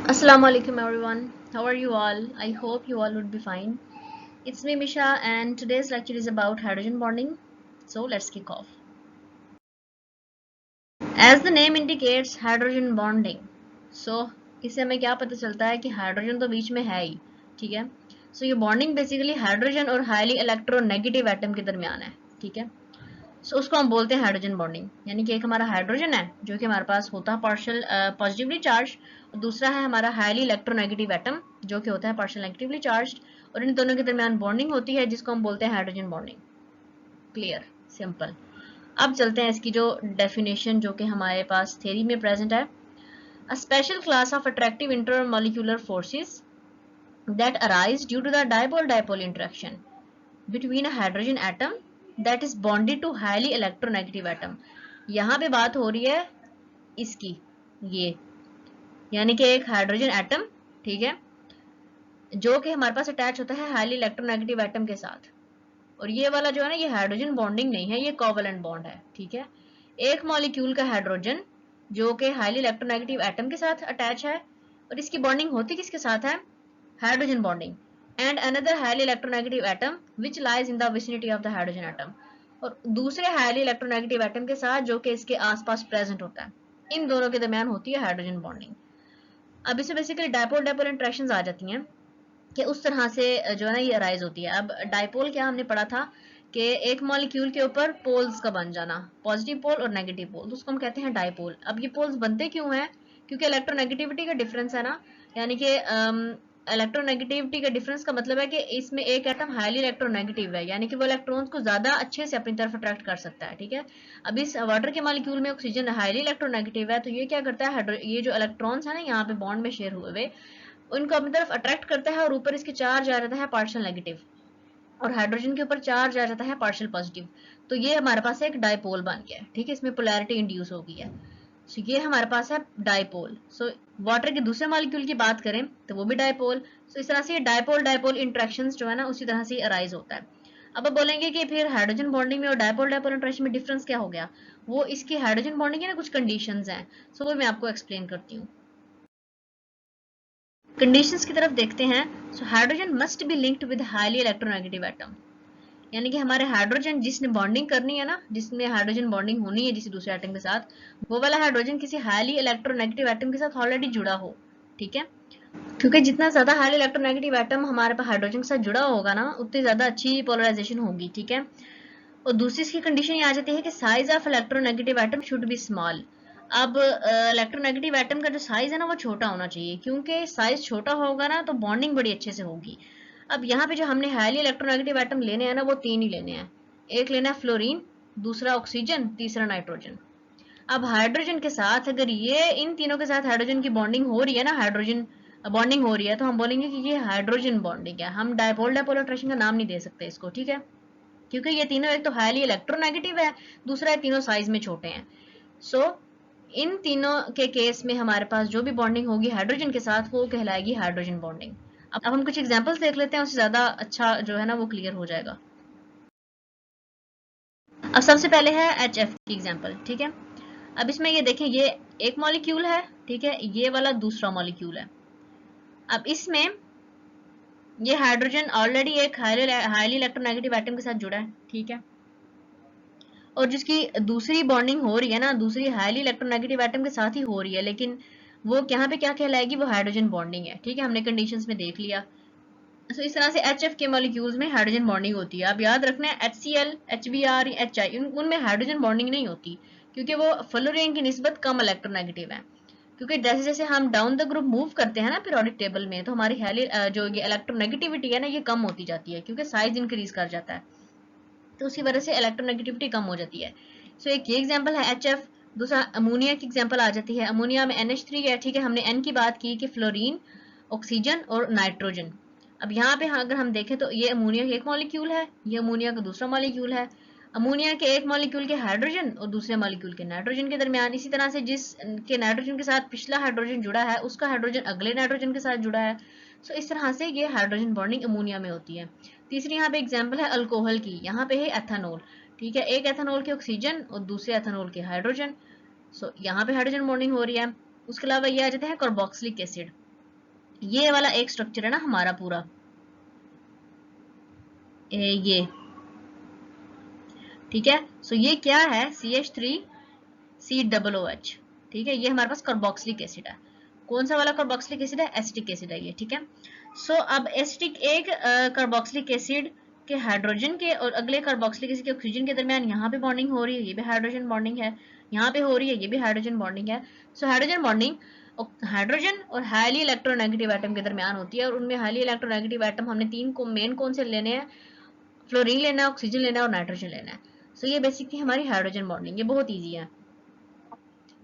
Assalamu alaikum everyone. How are you all? I hope you all would be fine. It's me Misha and today's lecture is about hydrogen bonding. So let's kick off. As the name indicates hydrogen bonding. So इससे हमें क्या पता चलता है कि hydrogen तो बीच में है ही, ठीक है। सो ये बॉन्डिंग बेसिकली हाइड्रोजन और हाईली इलेक्ट्रोनेगेटिव एटम के दरमियान है, ठीक है। सो उसको हम बोलते हैं हाइड्रोजन बॉन्डिंग, यानी कि एक हमारा हाइड्रोजन है जो कि हमारे पास होता है पार्शियल पॉजिटिवली चार्ज, और दूसरा है हमारा हाईली इलेक्ट्रोनेगेटिव एटम जो कि होता है पार्शियल नेगेटिवली चार्ज, और इन दोनों के दरमियान बॉन्डिंग होती है जिसको हम बोलते हैं हाइड्रोजन बॉन्डिंग। Clear, simple. अब चलते हैं इसकी जो डेफिनेशन जो कि हमारे पास थ्योरी में प्रेजेंट है। A special class of attractive intermolecular forces that arise due to the dipole-dipole interaction between a hydrogen atom that is bonded to highly electronegative atom। यहाँ पे बात हो रही है इसकी, ये यानी कि एक हाइड्रोजन एटम, ठीक है, जो कि हमारे पास अटैच होता है हाईली इलेक्ट्रोनेगेटिव एटम के साथ। और ये वाला जो है ना, ये हाइड्रोजन बॉन्डिंग नहीं है, ये कोवेलेंट बॉन्ड है, ठीक है। एक मॉलिक्यूल का हाइड्रोजन जो कि हाईली इलेक्ट्रोनेगेटिव एटम के साथ अटैच है, और इसकी बॉन्डिंग होती किसके साथ है? Hydrogen bonding. And another highly electronegative atom which lies in the vicinity of the hydrogen atom, और दूसरे हाईली इलेक्ट्रोनेगेटिव एटम के साथ जो कि इसके आसपास प्रेजेंट होता है। इन दोनों के दरमियान होती है हाइड्रोजन बॉन्डिंग। अब इससे बेसिकली डायपोल डायपोल इंटरेक्शंस आ जाती हैं कि उस तरह से जो है ना ये अराइज होती है। अब डायपोल क्या हमने पढ़ा था कि एक मॉलिक्यूल के ऊपर पोल्स का बन जाना, पॉजिटिव पोल और नेगेटिव पोल, तो उसको हम कहते हैं डायपोल। अब ये पोल्स बनते क्यों हैं? क्योंकि इलेक्ट्रोनेगेटिविटी का डिफरेंस है ना, यानी कि इलेक्ट्रोनेगेटिविटी का डिफरेंस का मतलब है कि इसमें एक एटम हाईली इलेक्ट्रोनेगेटिव है, यानी कि वो इलेक्ट्रॉन्स को ज्यादा अच्छे से अपनी तरफ अट्रैक्ट कर सकता है, ठीक है। अब इस वाटर के मॉलिक्यूल में ऑक्सीजन हाईली इलेक्ट्रोनेगेटिव है, तो ये क्या करता है, ये जो इलेक्ट्रॉन्स है ना यहाँ पे बॉन्ड में शेयर हुए हुए, उनको अपनी तरफ अट्रैक्ट करता है, और ऊपर इसके चार्ज आ जाता है पार्शियल नेगेटिव, और हाइड्रोजन के ऊपर चार्ज आ जाता है पार्शियल पॉजिटिव। तो ये हमारे पास एक डायपोल बन गया, ठीक है, इसमें पोलैरिटी इंड्यूस हो गई है। सो ये हमारे पास है डायपोल। सो वाटर के दूसरे मॉलिक्यूल की बात करें तो वो भी डायपोल। सो इस तरह से डायपोल डायपोल इंट्रैक्शंस जो है ना उसी तरह से अराइज होता है। अब बोलेंगे कि फिर हाइड्रोजन बॉन्डिंग में और डायपोल डायपोल इंट्रैक्शन में डिफरेंस क्या हो गया? वो इसकी हाइड्रोजन बॉन्डिंग है ना, कुछ कंडीशंस हैं, सो वो मैं आपको एक्सप्लेन करती हूँ। कंडीशंस की तरफ देखते हैं। So hydrogen must be linked with highly electronegative atom, यानी कि हमारे हाइड्रोजन जिसने बॉन्डिंग करनी है ना, जिसमें हाइड्रोजन बॉन्डिंग होनी है किसी दूसरे एटम के साथ, वो वाला हाइड्रोजन किसी हाईली इलेक्ट्रोनेगेटिव एटम के साथ ऑलरेडी जुड़ा हो, ठीक है। क्योंकि जितना ज्यादा हाईली इलेक्ट्रोनेगेटिव एटम हमारे पास हाइड्रोजन के साथ जुड़ा होगा ना, उतनी ज्यादा अच्छी पोलराइजेशन होगी, ठीक है। और दूसरी इसकी कंडीशन ये आ जाती है कि size of electronegative atom should be small. अब इलेक्ट्रोनेगेटिव एटम का जो साइज है ना वो छोटा होना चाहिए, क्योंकि साइज छोटा होगा ना तो बॉन्डिंग बड़ी अच्छे से होगी। अब यहाँ पे जो हमने हाईली इलेक्ट्रोनेगेटिव एटम लेने हैं ना, वो तीन ही लेने हैं। एक लेना है फ्लोरीन, दूसरा ऑक्सीजन, तीसरा नाइट्रोजन। अब हाइड्रोजन के साथ अगर ये इन तीनों के साथ हाइड्रोजन की बॉन्डिंग हो रही है ना, हाइड्रोजन बॉन्डिंग हो रही है, तो हम बोलेंगे कि ये हाइड्रोजन बॉन्डिंग है। हम डायपोल डायपोल अट्रैक्शन का नाम नहीं दे सकते इसको, ठीक है, क्योंकि ये तीनों एक तो हाईली इलेक्ट्रोनेगेटिव है, दूसरा है तीनों साइज में छोटे हैं। सो इन तीनों के केस में हमारे पास जो भी बॉन्डिंग होगी हाइड्रोजन के साथ वो कहलाएगी हाइड्रोजन बॉन्डिंग। अब हम कुछ एग्जांपल्स देख लेते हैं, उससे ज्यादा अच्छा जो है ना वो क्लियर हो जाएगा। अब सबसे पहले है HF की एग्जांपल, ठीक है। अब इसमें ये देखें, ये एक मॉलिक्यूल है, ठीक है, ये वाला दूसरा मॉलिक्यूल है। अब इसमें ये हाइड्रोजन ऑलरेडी एक हाईली इलेक्ट्रोनेगेटिव एटम के साथ जुड़ा है, ठीक है, और जिसकी दूसरी बॉन्डिंग हो रही है ना, दूसरी हाईली इलेक्ट्रोनेगेटिव एटम के साथ ही हो रही है, लेकिन वो यहाँ पे क्या कहलाएगी? वो हाइड्रोजन बॉन्डिंग है, ठीक है, हमने कंडीशंस में देख लिया। तो इस तरह से HF के मॉलिक्यूल्स में हाइड्रोजन बॉन्डिंग होती है। अब याद रखना है HCl, HBr, HI उनमें हाइड्रोजन बॉन्डिंग नहीं होती, क्योंकि वो फ्लोरीन की निस्बत कम इलेक्ट्रोनेगेटिव है। क्योंकि जैसे जैसे हम डाउन द ग्रुप मूव करते हैं ना पीरियोडिक टेबल में, तो हमारी जो ये इलेक्ट्रोनेगेटिविटी है ना ये कम होती जाती है, क्योंकि साइज इंक्रीज कर जाता है, तो उसी वजह से इलेक्ट्रोनेगेटिविटी कम हो जाती है। सो एक ये एग्जांपल है HF। दूसरा अमोनिया की एग्जांपल आ जाती है। अमोनिया में NH3 है, ठीक है, हमने N की बात की कि फ्लोरीन, ऑक्सीजन और नाइट्रोजन। अब यहाँ पे अगर हम देखें तो ये अमोनिया का एक मॉलिक्यूल है, ये अमोनिया का दूसरा मॉलिक्यूल है। अमोनिया के एक मॉलिक्यूल के हाइड्रोजन और दूसरे मॉलिक्यूल के नाइट्रोजन के दरमियान, इसी तरह से जिस के नाइट्रोजन के साथ पिछला हाइड्रोजन जुड़ा है उसका हाइड्रोजन अगले नाइट्रोजन के साथ जुड़ा है। सो इस तरह से ये हाइड्रोजन बॉन्डिंग अमोनिया में होती है। तीसरी यहाँ पे एग्जांपल है अल्कोहल की, यहाँ पे है एथेनॉल, ठीक है, एक एथेनॉल के ऑक्सीजन और दूसरे एथेनॉल के हाइड्रोजन। सो यहाँ पे हाइड्रोजन बॉन्डिंग हो रही है। उसके अलावा ये आ जाते हैं कार्बोक्सिलिक एसिड। ये वाला एक स्ट्रक्चर है ना हमारा पूरा, ये, ठीक है। सो ये क्या है, CH3COOH, ठीक है। ये हमारे पास कार्बोक्सिलिक एसिड है। कौन सा वाला कार्बोक्सिलिक एसिड है, एसिटिक एसिड है ये, ठीक है। सो अब एसिटिक एक कार्बोक्सिलिक एसिड के हाइड्रोजन के और अगले कार्बोक्सिलिक एसिड के ऑक्सीजन के दरमियान यहाँ पे बॉन्डिंग हो रही है, ये भी हाइड्रोजन बॉन्डिंग है, यहाँ पे हो रही है, ये भी हाइड्रोजन बॉन्डिंग है। सो हाइड्रोजन बॉन्डिंग हाइड्रोजन और हाईली इलेक्ट्रोनेगेटिव एटम के दरमियान होती है, और उनमें हाईली इलेक्ट्रोनेगेटिव एटम हमने तीन को मेन कौन से लेने हैं, फ्लोरीन लेना है, ऑक्सीजन लेना है और नाइट्रोजन लेना है। सो ये बेसिकली हमारी हाइड्रोजन बॉन्डिंग, ये बहुत ईजी है।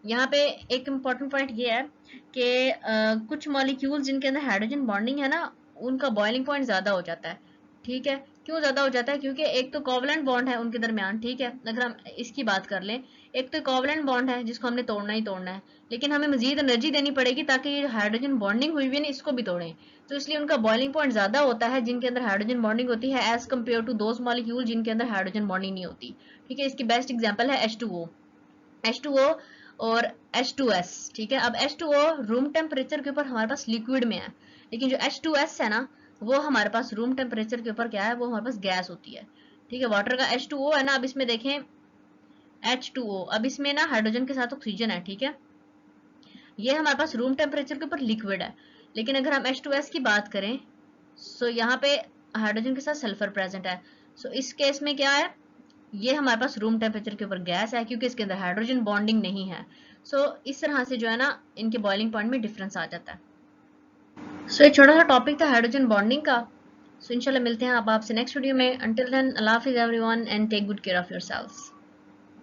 यहाँ पे एक इम्पॉर्टेंट पॉइंट ये है कि कुछ मॉलिक्यूल्स जिनके अंदर हाइड्रोजन बॉन्डिंग है ना, उनका बॉइलिंग पॉइंट ज़्यादा हो जाता है, ठीक है। क्यों ज़्यादा हो जाता है, क्योंकि एक तो कोवलेंट बॉन्ड है उनके दरमियान, ठीक है। अगर हम इसकी बात कर लें, एक तो कोवलेंट बॉन्ड है जिसको हमने तोड़ना ही तोड़ना है, लेकिन हमें मजीद एनर्जी देनी पड़ेगी ताकि ये हाइड्रोजन बॉन्डिंग हुई हुई है ना, इसको भी तोड़ें। तो इसलिए उनका बॉइलिंग पॉइंट ज़्यादा होता है जिनके अंदर हाइड्रोजन बॉन्डिंग होती है, as compare to those molecule जिनके अंदर हाइड्रोजन बॉन्डिंग नहीं होती, ठीक है। इसकी बेस्ट एग्जाम्पल है H2O और H2S, ठीक है। अब H2O रूम टेम्परेचर के ऊपर हमारे पास लिक्विड में है, लेकिन जो H2S है ना, वो हमारे पास रूम टेम्परेचर के ऊपर क्या है, वो हमारे पास गैस होती है, ठीक है। वाटर का H2O है ना, अब इसमें देखें H2O, अब इसमें ना हाइड्रोजन के साथ ऑक्सीजन है, ठीक है। ये हमारे पास रूम टेम्परेचर के ऊपर लिक्विड है, लेकिन अगर हम H2S की बात करें, सो यहाँ पे हाइड्रोजन के साथ सल्फर प्रेजेंट है। सो इस केस में क्या है, ये हमारे पास रूम टेम्परेचर के ऊपर गैस है, क्योंकि इसके अंदर हाइड्रोजन बॉन्डिंग नहीं है। सो इस तरह से जो है ना, इनके बॉइलिंग पॉइंट में डिफरेंस आ जाता है। सो एक छोटा सा टॉपिक था हाइड्रोजन बॉन्डिंग का। सो इंशाल्लाह मिलते हैं अब आपसे नेक्स्ट वीडियो में। अंटिल देन, अल्लाह हाफिज़ everyone and take good care of yourselves.